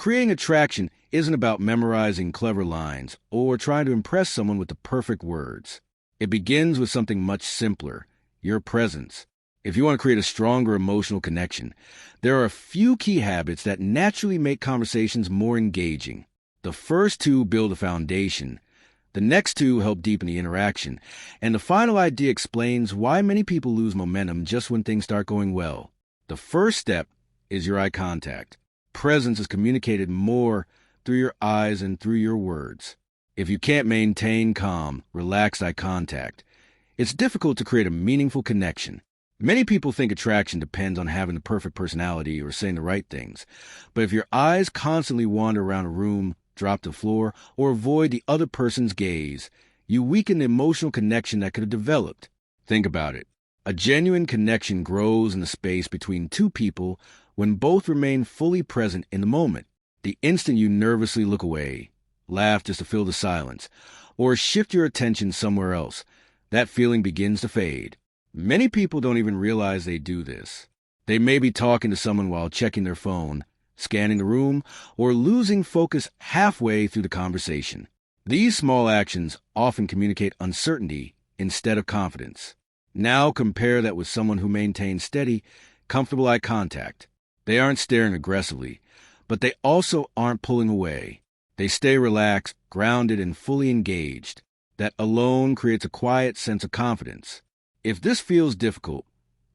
Creating attraction isn't about memorizing clever lines or trying to impress someone with the perfect words. It begins with something much simpler: your presence. If you want to create a stronger emotional connection, there are a few key habits that naturally make conversations more engaging. The first two build a foundation. The next two help deepen the interaction. And the final idea explains why many people lose momentum just when things start going well. The first step is your eye contact. Presence is communicated more through your eyes and through your words. If you can't maintain calm, relaxed eye contact, it's difficult to create a meaningful connection. Many people think attraction depends on having the perfect personality or saying the right things. But if your eyes constantly wander around a room, drop to the floor, or avoid the other person's gaze, you weaken the emotional connection that could have developed. Think about it. A genuine connection grows in the space between two people when both remain fully present in the moment. The instant you nervously look away, laugh just to fill the silence, or shift your attention somewhere else, that feeling begins to fade. Many people don't even realize they do this. They may be talking to someone while checking their phone, scanning the room, or losing focus halfway through the conversation. These small actions often communicate uncertainty instead of confidence. Now compare that with someone who maintains steady, comfortable eye contact. They aren't staring aggressively, but they also aren't pulling away. They stay relaxed, grounded, and fully engaged. That alone creates a quiet sense of confidence. If this feels difficult,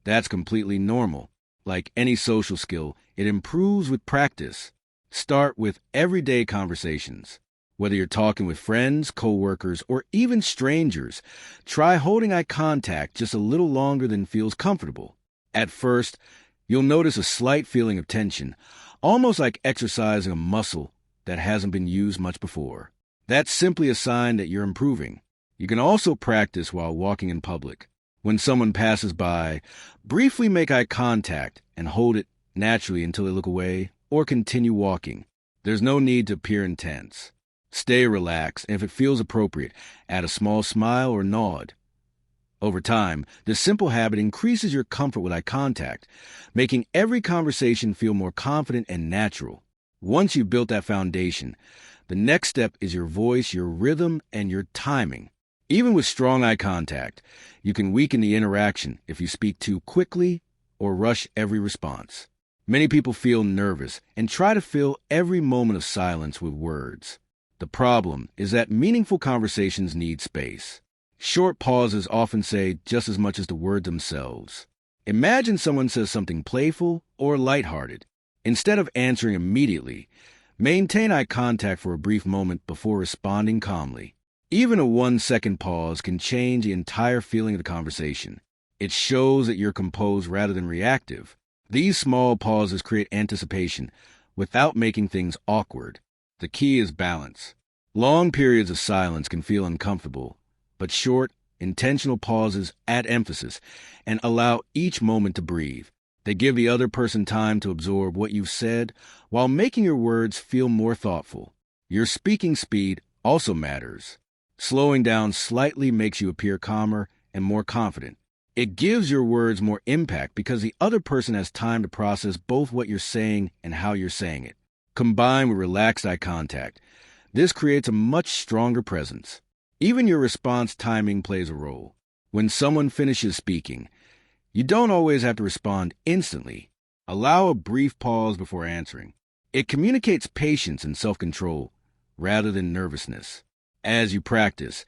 that's completely normal. Like any social skill, it improves with practice. Start with everyday conversations. Whether you're talking with friends, coworkers, or even strangers, try holding eye contact just a little longer than feels comfortable. At first, you'll notice a slight feeling of tension, almost like exercising a muscle that hasn't been used much before. That's simply a sign that you're improving. You can also practice while walking in public. When someone passes by, briefly make eye contact and hold it naturally until they look away or continue walking. There's no need to appear intense. Stay relaxed, and if it feels appropriate, add a small smile or nod. Over time, this simple habit increases your comfort with eye contact, making every conversation feel more confident and natural. Once you've built that foundation, the next step is your voice, your rhythm, and your timing. Even with strong eye contact, you can weaken the interaction if you speak too quickly or rush every response. Many people feel nervous and try to fill every moment of silence with words. The problem is that meaningful conversations need space. Short pauses often say just as much as the words themselves. Imagine someone says something playful or lighthearted. Instead of answering immediately, maintain eye contact for a brief moment before responding calmly. Even a 1-second pause can change the entire feeling of the conversation. It shows that you're composed rather than reactive. These small pauses create anticipation without making things awkward. The key is balance. Long periods of silence can feel uncomfortable, but short, intentional pauses add emphasis and allow each moment to breathe. They give the other person time to absorb what you've said while making your words feel more thoughtful. Your speaking speed also matters. Slowing down slightly makes you appear calmer and more confident. It gives your words more impact because the other person has time to process both what you're saying and how you're saying it. Combined with relaxed eye contact, this creates a much stronger presence. Even your response timing plays a role. When someone finishes speaking, you don't always have to respond instantly. Allow a brief pause before answering. It communicates patience and self-control rather than nervousness. As you practice,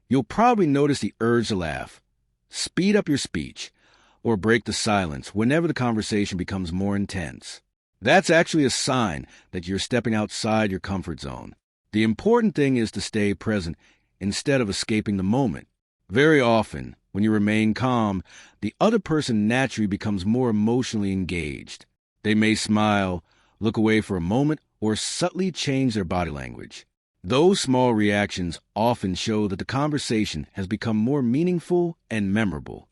you'll probably notice the urge to laugh, speed up your speech, or break the silence whenever the conversation becomes more intense. That's actually a sign that you're stepping outside your comfort zone. The important thing is to stay present instead of escaping the moment. Very often, when you remain calm, the other person naturally becomes more emotionally engaged. They may smile, look away for a moment, or subtly change their body language. Those small reactions often show that the conversation has become more meaningful and memorable.